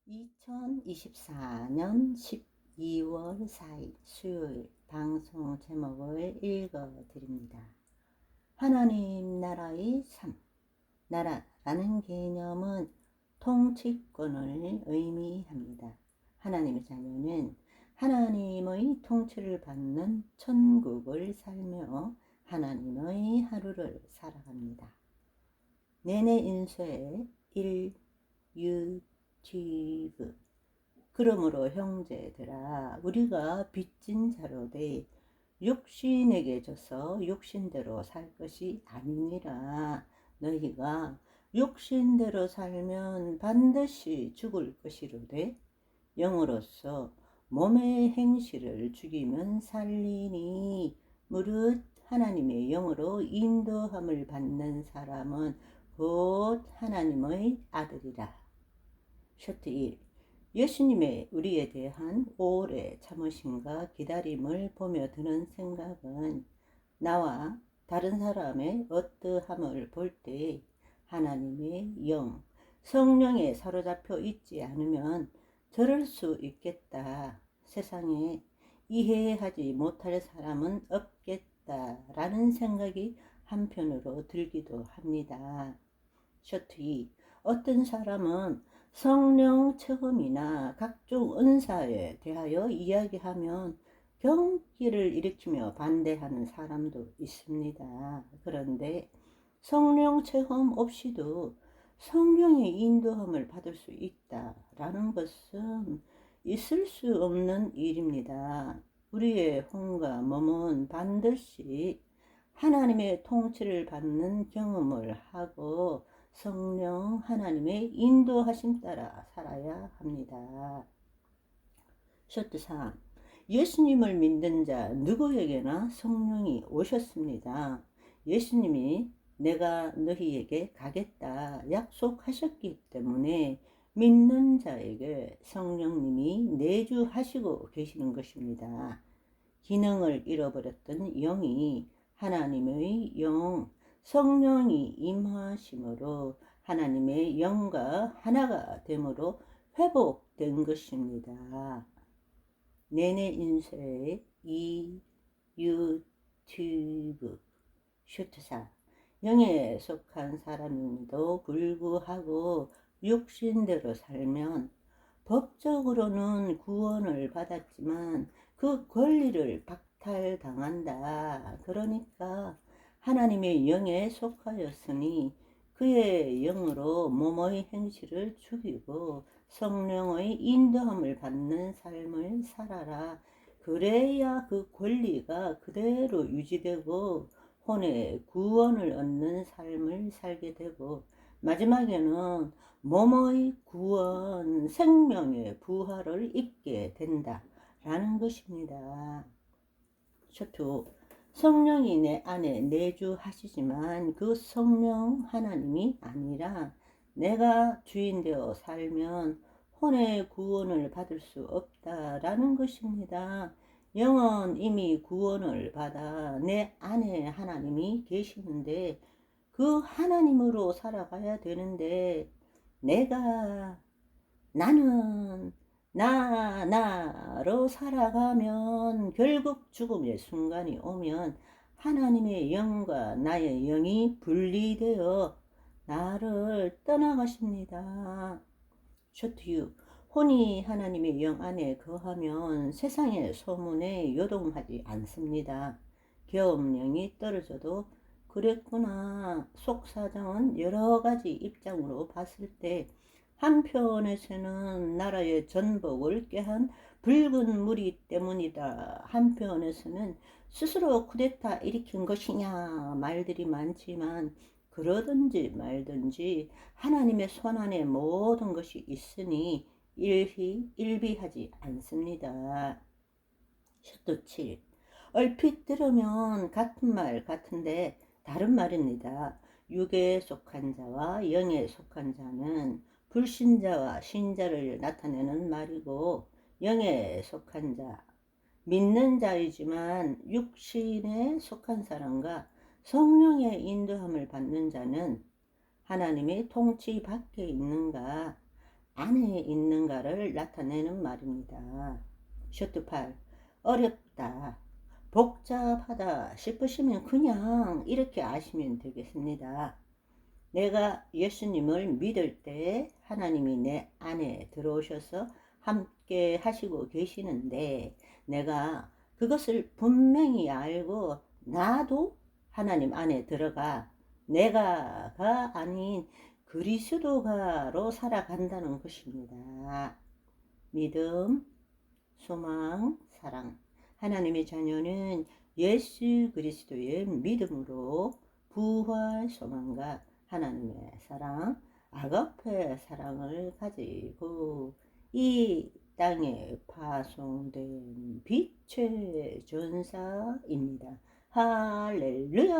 2024년 12월 4일 수요일 방송 제목을 읽어드립니다. 하나님 나라의 삶. 나라라는 개념은 통치권을 의미합니다. 하나님의 자녀는 하나님의 통치를 받는 천국을 살며 하나님의 하루를 살아갑니다. 내내 인쇄 1 유튜브. 그러므로 형제들아, 우리가 빚진 자로 돼 육신에게 져서 육신대로 살 것이 아니니라. 너희가 육신대로 살면 반드시 죽을 것이로되 영으로서 몸의 행실을 죽이면 살리니. 무릇 하나님의 영으로 인도함을 받는 사람은 곧 하나님의 아들이라. 셔트 1. 예수님의 우리에 대한 오래 참으심과 기다림을 보며 드는 생각은, 나와 다른 사람의 어떠함을 볼 때 하나님의 영, 성령에 사로잡혀 있지 않으면 저럴 수 있겠다, 세상에 이해하지 못할 사람은 없겠다라는 생각이 한편으로 들기도 합니다. 셔트 2. 어떤 사람은 성령 체험이나 각종 은사에 대하여 이야기하면 경기를 일으키며 반대하는 사람도 있습니다. 그런데 성령 체험 없이도 성령의 인도함을 받을 수 있다라는 것은 있을 수 없는 일입니다. 우리의 혼과 몸은 반드시 하나님의 통치를 받는 경험을 하고 성령 하나님의 인도하심 따라 살아야 합니다. 셔트 3. 예수님을 믿는 자 누구에게나 성령이 오셨습니다. 예수님이 내가 너희에게 가겠다 약속하셨기 때문에 믿는 자에게 성령님이 내주하시고 계시는 것입니다. 기능을 잃어버렸던 영이 하나님의 영, 성령이 임하심으로 하나님의 영과 하나가 됨으로 회복된 것입니다. 내내 인쇄 2 유튜브. 슈트사. 영에 속한 사람임에도 불구하고 육신대로 살면 법적으로는 구원을 받았지만 그 권리를 박탈당한다. 그러니까 하나님의 영에 속하였으니 그의 영으로 몸의 행실을 죽이고 성령의 인도함을 받는 삶을 살아라. 그래야 그 권리가 그대로 유지되고 혼의 구원을 얻는 삶을 살게 되고 마지막에는 몸의 구원, 생명의 부활을 입게 된다라는 것입니다. 셔트 5. 성령이 내 안에 내주하시지만 그 성령 하나님이 아니라 내가 주인 되어 살면 혼의 구원을 받을 수 없다라는 것입니다. 영은 이미 구원을 받아 내 안에 하나님이 계시는데 그 하나님으로 살아가야 되는데 나는 나로 살아가면 결국 죽음의 순간이 오면 하나님의 영과 나의 영이 분리되어 나를 떠나가십니다. 셔트 6. 혼이 하나님의 영 안에 거하면 세상의 소문에 요동하지 않습니다. 계엄령이 떨어져도 그랬구나. 속사정은 여러 가지 입장으로 봤을 때 한편에서는 나라의 전복을 꾀한 붉은 무리 때문이다. 한편에서는 스스로 쿠데타 일으킨 것이냐 말들이 많지만 그러든지 말든지 하나님의 손안에 모든 것이 있으니 일비하지 않습니다. 셔트 7. 얼핏 들으면 같은 말 같은데 다른 말입니다. 육에 속한 자와 영에 속한 자는 불신자와 신자를 나타내는 말이고, 영에 속한 자, 믿는 자이지만 육신에 속한 사람과 성령의 인도함을 받는 자는 하나님의 통치 밖에 있는가 안에 있는가를 나타내는 말입니다. 셔츠 8. 어렵다, 복잡하다 싶으시면 그냥 이렇게 아시면 되겠습니다. 내가 예수님을 믿을 때 하나님이 내 안에 들어오셔서 함께 하시고 계시는데, 내가 그것을 분명히 알고 나도 하나님 안에 들어가 내가가 아닌 그리스도가로 살아간다는 것입니다. 믿음, 소망, 사랑. 하나님의 자녀는 예수 그리스도의 믿음으로 부활 소망과 하나님의 사랑, 아가페 사랑을 가지고 이 땅에 파송된 빛의 전사입니다. 할렐루야.